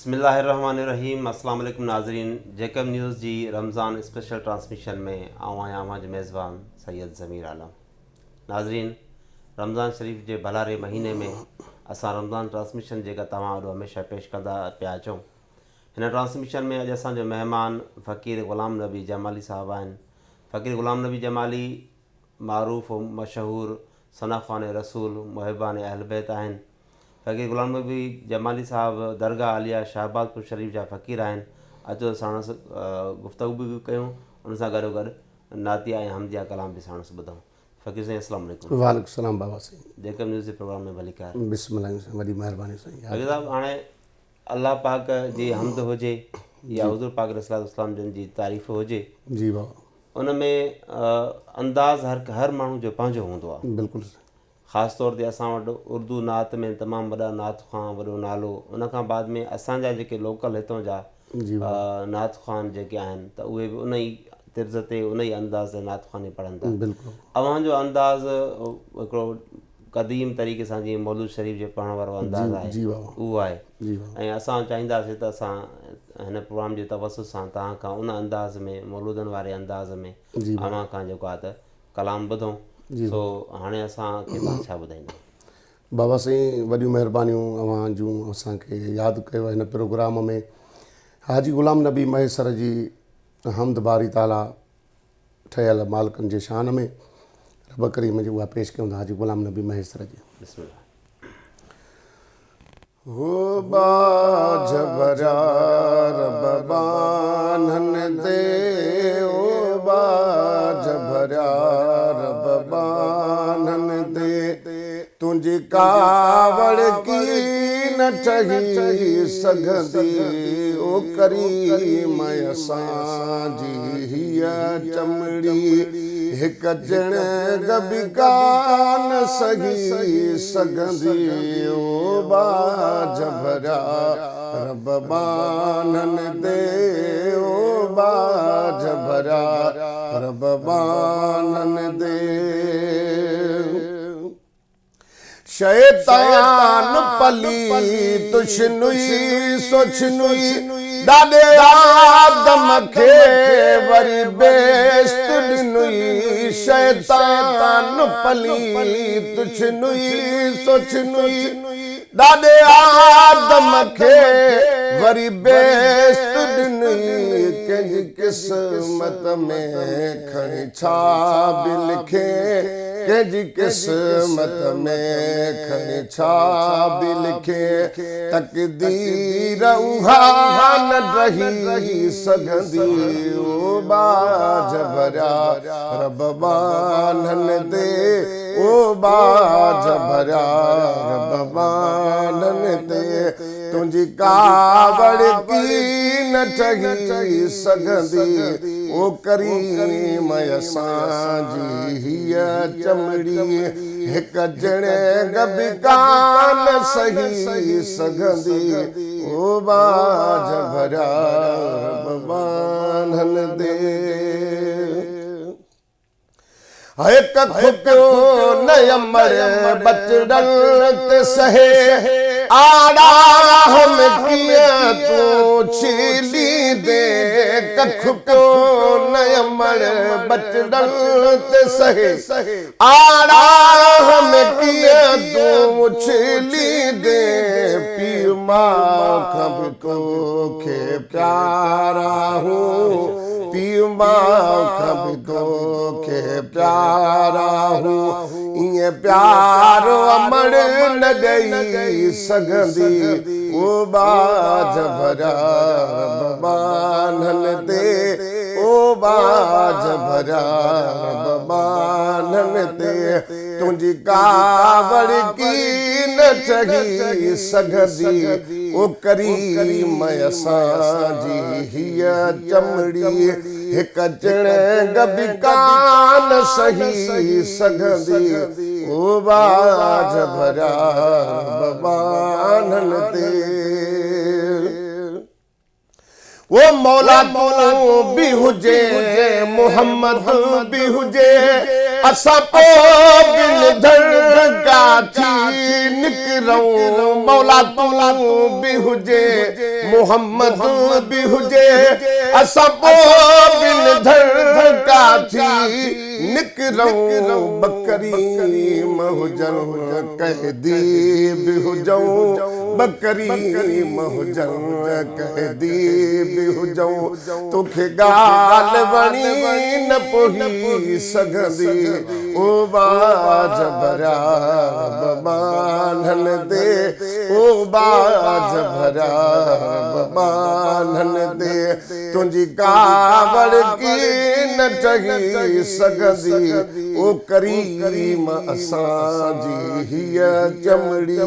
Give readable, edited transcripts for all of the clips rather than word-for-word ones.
बिस्मिल्लाहिर्रहमानिर्रहीम। अस्सलाम वालेकुम नाज़रीन। जेकब न्यूज़ जी रमज़ान स्पेशल ट्रांसमिशन में आऊं आहियां अवां जो मेज़बान सैयद ज़मीर आलम। नाज़रीन, रमज़ान शरीफ़ जे भलारे महीने में असां रमज़ान ट्रांसमिशन जेका तव्हां वटि हमेशह पेश कंदा पिया अचूं, हिन ट्रांसमिशन में अॼु असांजो महिमान फ़क़ीर ग़ुलाम नबी जमाली साहिबु आहिनि। फ़क़ीर ग़ुलाम नबी जमाली मारूफ़ मशहूर सनाख़वान रसूल मुहिबान अहल बैत आहिनि। फ़क़ीर ग़ुलाम नबी जमाली साहिबु दरगाह आलिया शहबाजपुर शरीफ़ जा फ़क़ीर आहिनि। अचो साणस गुफ़्तगू बि कयूं, उन सां गॾोगॾु नातिया ऐं हमदिया कलाम बि साणस ॿुधूं। फ़क़ीर साईं अस्सलामु अलैकुम। वालेकुम सलाम बाबा साईं। जेकब न्यूज़ जे प्रोग्राम में भली कार। बिस्मिल्लाह साईं, वॾी महिरबानी साईं। फ़क़ीर साहिबु, हाणे अल्लाह पाक जी हमद हुजे या हुज़ूर पाक अलैहिस्सलाम जिन जी तारीफ़ हुजे, जी बाबा, उन में अंदाज़ हर माण्हू जो पंहिंजो हूंदो आहे। बिल्कुलु ख़ासि तौर ते असां वटि उर्दू नात में तमामु वॾा नात ख़्वां वॾो नालो, उनखां बाद में असांजा जेके लोकल हितां जा जी नात ख़्वान जेके आहिनि त उहे बि उन ई तिर्ज़ ते उन ई अंदाज़ ते नात ख़्वानी पढ़नि था। बिल्कुलु अव्हांजो अंदाज़ हिकिड़ो क़दीम तरीक़े सां जीअं मौलूद शरीफ़ जे पढ़ण वारो अंदाज़ आहे, जी बाबा, उहो आहे। जी बाबा। ऐं असां चाहींदासीं त असां हिन प्रोग्राम जे तवसुत सां तव्हां खां उन अंदाज़ में मौलूदनि वारे अंदाज़ में अव्हां खां जेको आहे त कलाम ॿुधूं। सो हाणे असांखे तव्हां छा ॿुधाईंदा? बाबा साईं, वॾियूं महिरबानियूं अव्हां जूं असांखे यादि कयो हिन प्रोग्राम में। हाजी ग़ुलाम नबी महेसर जी हमद बारी ताला ठहियल मालिकनि जे शान में रब करीम जी उहा पेश कयूं था। हाजी ग़ुलाम नबी महेसर जी बिस्मिल्लाह। हो बाज भरा रब बान्हन दे, ओ बाज भरा रब बान्हन दे, तुंहिंजी कावड़ की न ठही सघंदी, ओ करीम असांजी हीअ चमड़ी हिक ॼण गबी कान सही सघंदी, ओ बाज भरा रब बान्हन दे, ओ बाज भरा रब बान्हन दे। शैतान पली तुशनुई सोचनुई ॾाॾे आदम खे वरी बेस्त ॾिनुई, शैतान पली तुशनुई सोचनुई ॾाॾे आदम खे वरी बेस्त ॾिनुई, कंहिंजी क़िस्मत में खणी छा बि लिखे, कंहिंजी क़िस्मत में खणी छा बि लिखे, तक़दीर उहा न रही सघंदी, ओ बाज भरा रब बान्हन दे, ओ बाज भरा रब बान्हन दे, तुंहिंजी कावड़ की न ठही सघंदी, ओ करीम असांजी हीअ चमड़ी हिक ॼण गबी कान सही सघंदी, ओ बाज भरा रब बान्हन दे। हिक खुपियो न अमर बचड़न ते सहे, आड़ा हम कीअं तूं छीली दे, कख पियो न अमर बचड़न ते सहे, आड़ा हम कीअं तूं छीली दे, पीउ मां खां बि तोखे प्यारा हूं, पीउ मां खां बि तोखे प्यारा हूं, ईअं प्यारो अमर न ॾेई सघंदी, ओ बाज भरा रब बान्हन दे, ओ बाज भरा रब बान्हन दे, तुंहिंजी कावड़ की न ठही सघंदी, ओ करीम असांजी हीअ चमड़ी हिक ॼण गबी कान सही सघंदी, ओ बाज भरा रब बान्हन दे। वो मौला तू भी हुजे, मोहम्मद भी हुजे, असा पो बिन धड़का थी निकरी निकरूं मौला तू भी हुजे मोहम्मद भी हुजे असां पोइ बिन धड़का थी निकरूं बकरी हुजन कहदी भी हुजऊं बकरी हुजन कहदी भी हुजऊं तोखे गाल वणी न पोही सघंदी ओ बाज भरा बान्हन दे ओ बाज भरा बान्हन दे तुंहिंजी कावड़ की न टही सघंदी ओ करीम असां जी हीअ चमड़ी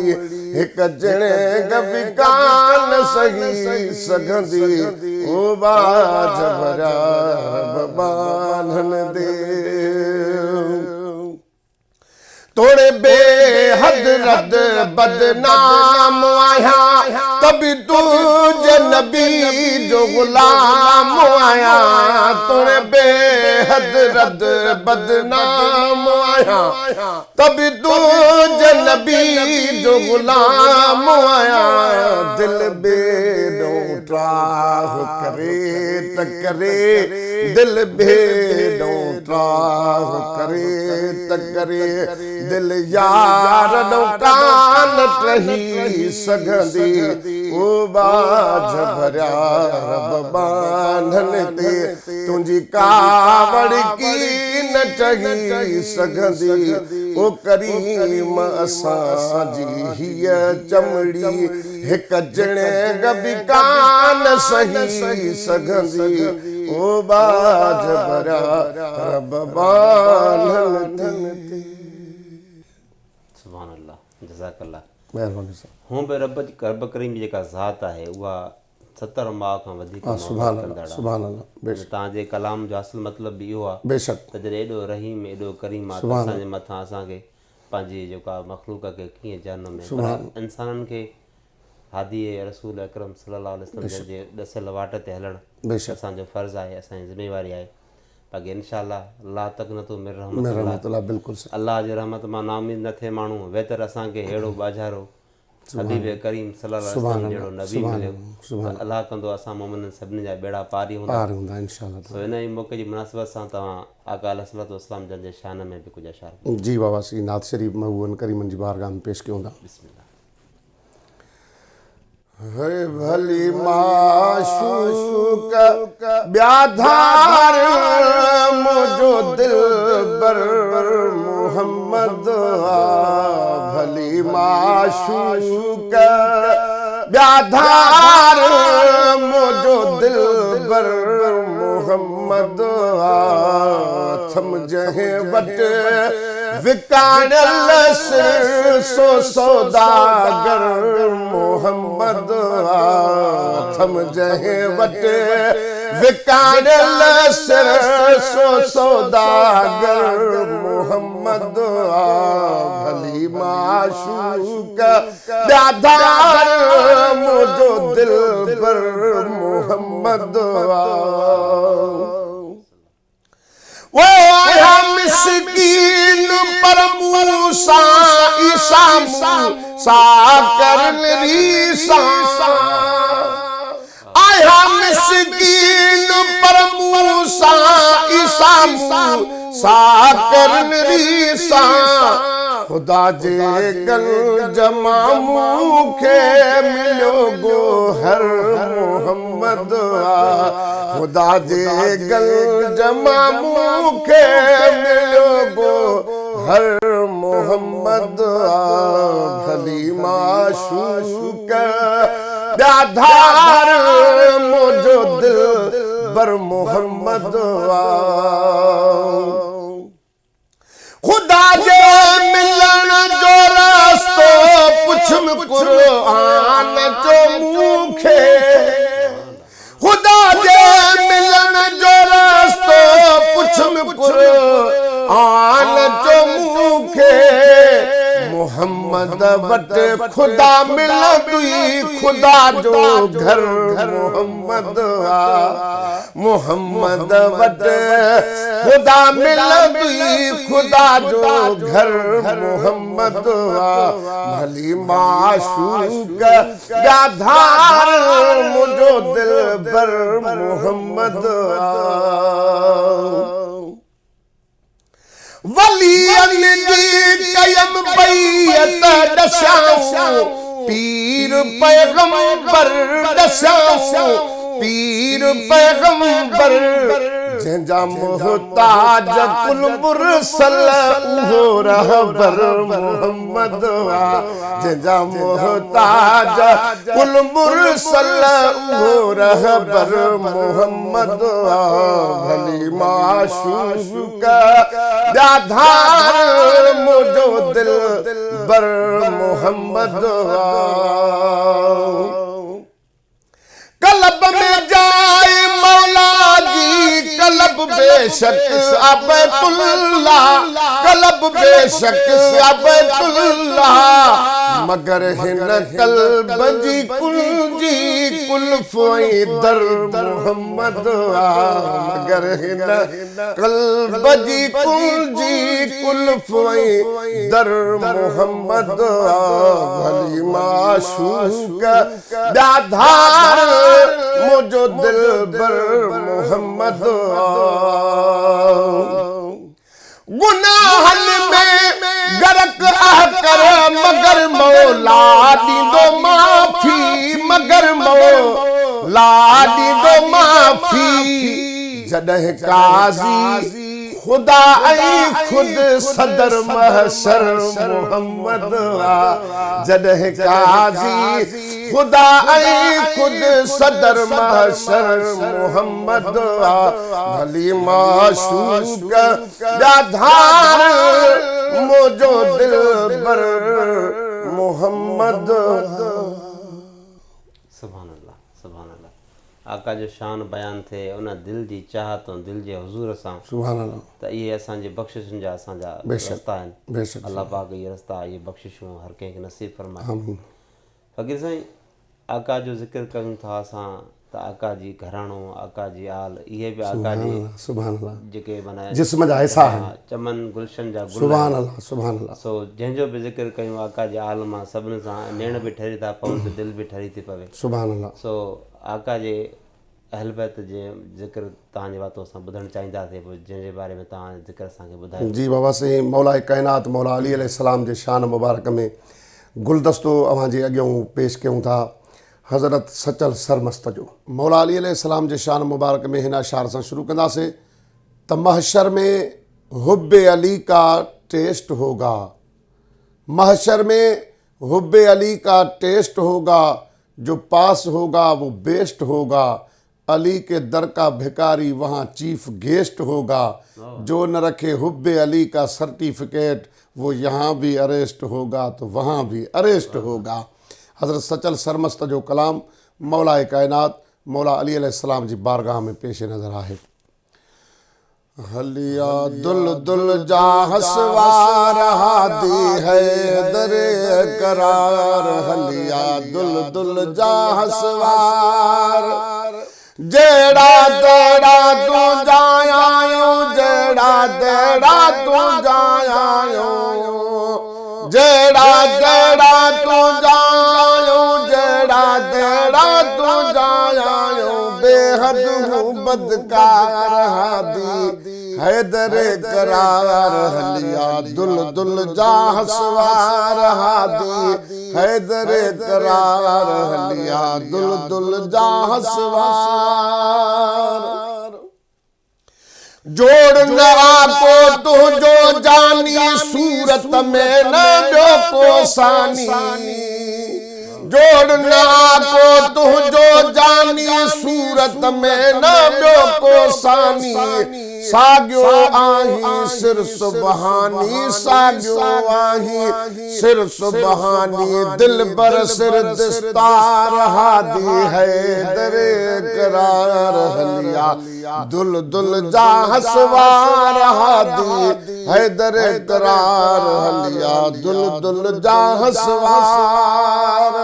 हिक जणे गबी कान सही सघंदी ओ बाज भरा बान्हन दे तोड़े बेहद रद बदनाम आया तभी तुझे नबी जो गुलाम आया तोड़े बेहद रद बदनाम आया तभी तुझे नबी जो गुलाम आया दिल बेदो ट्राह करे टकरे दिल बेदो ट्राह करे टकरे दिल यार नो कान टही सघंदी ओ बाज भरिया रब बांधन ते तुंहिंजी कावड़ की न टही सघंदी ओ करीम असां जी हीअ चमड़ी हिक जणे गबी कान सही सघंदी ओ बाज भरिया रब बांधन ते सुभान अल्लाह जज़ाकल्लाह महिरबानी साहब हूं बि रब करीम जी जेका ज़ात आहे उहा 70 माह खां वधीक सुभान अल्लाह सुभान अल्लाह बेशक तव्हांजे कलाम जो असुल मतिलबु इहो आहे बेशक त जॾहिं एॾो रहीम एॾो करीम आहे त असांजे मथां असांखे पंहिंजी जेका मख़लूक खे कीअं जनम में पर इंसाननि खे हादी रसूल अकरम सल्लल्लाहु अलैहि वसल्लम जे ॾसियल वाट ते हलणु बेशक असांजो फ़र्ज़ु आहे असांजी ज़िमेवारी आहे बाक़ी इनशाअल्लाह ला तक न तूं मिर रहमतुल्लाह बिल्कुलु सही अल्लाह जे रहमत मां नाउमीद न थिए माण्हू बहितर असांखे अहिड़ो बाज़ारो हबीब करीम सल्लल्लाहु अलैहि वसल्लम जहिड़ो नबी मिलियो अल्लाह कंदो असां मोमिननि सभिनी जा बेड़ा पारी हूंदा इंशाअल्लाह सो इन ई मौक़े जी मुनासिबत सां तव्हां आका अलैहिस्सलातु वस्सलाम जन जे शान में बि कुझु अशार जी बाबा सी नात शरीफ़ महबूबन करीमन जी बारगाह में पेश कयूं था बिस्मिल्लाह है भली माशूक ब्याधार मुझो दिलबर मोहम्मद भली माशूक ब्याधार मुझो दिलबर मोहम्मद थम जहे वट विकाणल सिर सो सौदागर मोहम्मद थम जहे वट विकाणल सिर सो सौदागर मोहम्मद भली माशूक ब्याधार मुझो दिलबर मोहम्मद वो आया मिस्कीन पर मूसा ईसा मूसा कर रीसा आया मिस्कीन पर मूसा ईसा मूसा कर रीसा खुदा जे गल जमामू के मिलो गोहर मोहम्मद खुदा जे गल जमामू के मिलो गोहर मोहम्मद भली माशूक ब्याधार मुझो दिल बर मोहम्मद खुदा जे मिलन जो रास्तो पुछ कुरान जो मुखे खुदा जे मिलन जो रास्तो पुछ कुरान जो मुखे मोहम्मद वट खुदा मिलंदी खुदा जो घर मोहम्मद मोहम्मद वट खुदा मिलंदी खुदा जो घर मोहम्मद भली माशूक गाधार मुझो दिल बर मोहम्मद वलियन जी कयम बैयत दसाऊं पीर पैगंबर दसाऊं पीर पैगंबर जंहिंजा मोहताज कुल मुरसल उहो रहबर मोहम्मद जंहिंजा मोहताज कुल मुरसल उहो रहबर मोहम्मद भली माशूक गाधार मुझो दिल बर मोहम्मद कलब में जाए मौला जी कलब बेशक अबैतुल्ला कलब बेशक अबैतुल्ला मगर हिन कल्ब जी कुल्फ दर मोहम्मद मगर हिन कल्ब जी कुल्फ दर मोहम्मद भली माशूक गाधार मुझो दिल बर मोहम्मद गुनाहन में गरक कर मगर मौला दीदो माफी मगर मौला दीदो माफी जॾहिं काज़ी खुदा खुद सदर महशर मोहम्मद जॾहिं काज़ी खुदा खुद सदर महशर मोहम्मद भली माशूक गाधार मुझो दिल बर मोहम्मद सुभान अल्लाह सुभान अल्लाह आका जो शान बयान थे उन दिल जी चाहत ऐं दिल जे हुज़ूर सां सुभान अल्लाह त इहे असांजे बख़्शिशुनि जा असांजा रस्ता आहिनि बेशक अल्लाह पाक इहे रस्ता इहे बख़्शिशूं हर कंहिंखे नसीब फरमाए आमीन फ़क़ीर साईं आका जो ज़िक्र कयूं था असां त आका जी घराणो आका जी आल इहे बि आका जे सुभान अल्लाह जेके माना जिस्म जा हिसा आहिनि चमन गुलशन जा गुल सुभान अल्लाह सुभान अल्लाह सो जंहिंजो बि ज़िक्र कयूं आका जे आल मां सभिनी सां नेण बि ठरी था पवनि त दिलि बि ठरी थी पवे सुभान अल्लाह सो आका जे अहल बैत जे ज़िक्र तव्हांजे वातो असां ॿुधणु चाहींदासीं पोइ जंहिंजे बारे में तव्हां ज़िक्र असांखे ॿुधायो जी बाबा साईं मौला काइनात मौला अली अलैहिस्सलाम जे शान मुबारक में गुलदस्तो अवां जे अॻियां पेश कयूं था हज़रत सचल सरमस्त जो मौला अली अलैहिस्सलाम जे शान मुबारक में हिन अशार सां शुरू कंदासीं त महशर में हुब्बे अली का टेस्ट होगा महशर में हुब्बे अली का टेस्ट होगा जो पास होगा वो बेस्ट होगा अली के दर का भिखारी वहाँ चीफ गेस्ट होगा जो न रखे हुब्बे अली का सर्टिफिकेट वो यहाँ भी अरेस्ट होगा तो वहाँ भी अरेस्ट होगा हज़रत सचल सरमस्त जो कलाम मौला कायनात मौला अली अलैहिस्सलाम जी बारगाह में पेश नज़र आहे हलिया दुल दुल जा हसवार हादी है दरे करार हलिया दुल दुल जा हसवार जेड़ा तेड़ा तू जायो जेड़ा तेड़ा तू जायो जेड़ा तेड़ा तू जायो जेड़ा तेड़ा तू जायो बेहद बदकार हादी हैदरे करार हलिया दुल दुल जा हसवार हादी हैदरे करार हलिया दुल दुल जा हसवार जोड़ न आपो तू जो जानी सूरत में न जो कोसानी जोड़ न आपो तू जो जानी सूरत में न जो कोसानी सागियो आही सिर सुबहानी सागियो आही सिर सुबहानी दिल बर सिर दस्तार हादी है दरे करार हलिया दुल दुल जा हसवार हादी है दरे करार हलिया दुल दुल जा हसवार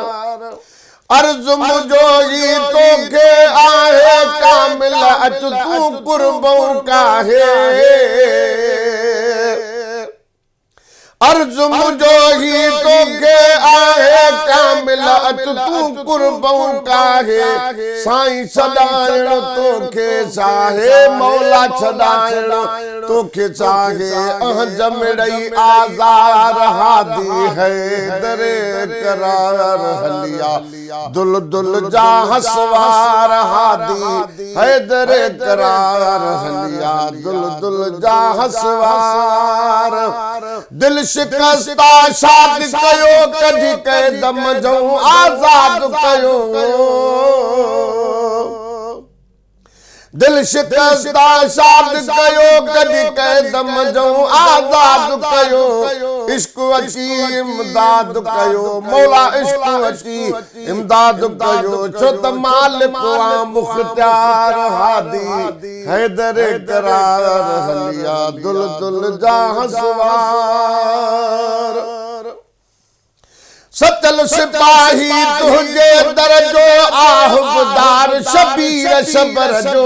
अर्ज मुझो ही तो के आहे कामिल अच तू कुर्बों का है अर्ज मुझो ही तो के आहे कामिल अच तू कुर्बों का है साईं छडाइण तो के चाहे मौला छडाइण तो के चाहे जमड़ई आजार हादी है दरे करार हलिया दुल दुल जा हसवार हादी है दरे करार हलिया दुल दुल जा हसवार दिल शिकस्ता शाद कयो कदी कैदम जऊं आजाद कयो दिल शिकस्ता शाद कयो कदी कैदम जऊं आजाद कयो इश्क अची इमदाद कयो मौला इश्क अची इमदाद कयो छो त मालिक आ मुख्तियार हादी हैदर करार हलिया दुल दुल जा हसवार सतल सिपाही तुझे दरजो आहबदार शबीर शबर जो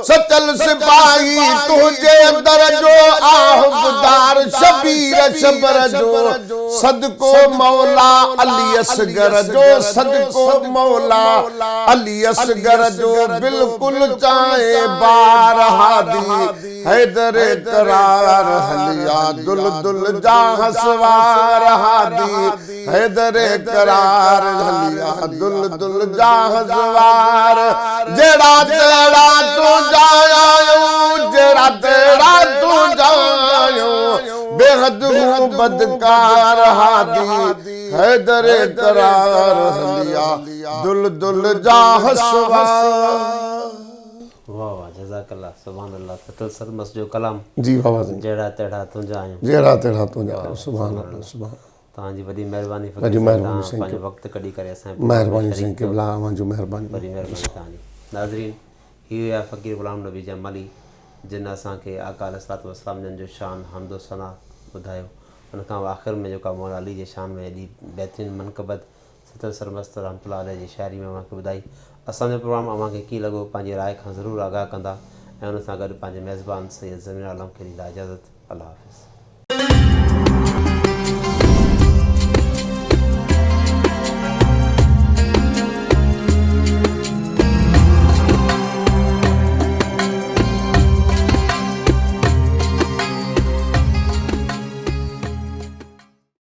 सतल सिपाही तुझे दरजो आहबदार शबीर शबर जो सदको मौला अली असगर जो सदको मौला अली असगर जो बिल्कुल चाहे बार हादी हैदर करार हलिया दुल दुल जा हसवार हादी हैदर करार हलिया दुल दुल जा हसवार जेड़ा तेरा तू जायो जेड़ा तेरा तू जायो बेहद हूँ बदकार हादी हैदर करार हलिया दुल दुल जा हसवार। वाह वाह जज़ाकल्लाह सुभान अल्लाह सतल सरमस जो कलाम जी बाबा जी जड़ा तेड़ा तुंहिंजा आहियूं जेड़ा तेड़ा तुंहिंजा सुभान अल्लाह सुभान तव्हांजी वॾी महिरबानी वॾी महिरबानी साईं पंहिंजो वक़्तु कढी करे असां महिरबानी साईं क़िबला अवांजो महिरबानी वॾी महिरबानी तव्हांजी नाज़रीन हीअ हुया फ़क़ीर ग़ुलाम नबी जमाली जिन असांखे आका अलैहिस्सलातु वस्सलाम जन जो शान हम्दो सना ॿुधायो हुन खां आख़िर में जेका मौला अली जे शान में एॾी बहितरीनु मनक़बत सतल सरमस्त रहमतुल्लाह अलैह जी शाइरी में अव्हांखे ॿुधाई असांजो प्रोग्राम अव्हांखे कीअं लॻो पंहिंजी राय खां ज़रूरु आगाह कंदा ऐं हुन सां गॾु पंहिंजे मेज़बान सैयद ज़मीर आलम खे ॾींदा इजाज़त अल्लाह हाफ़िज़।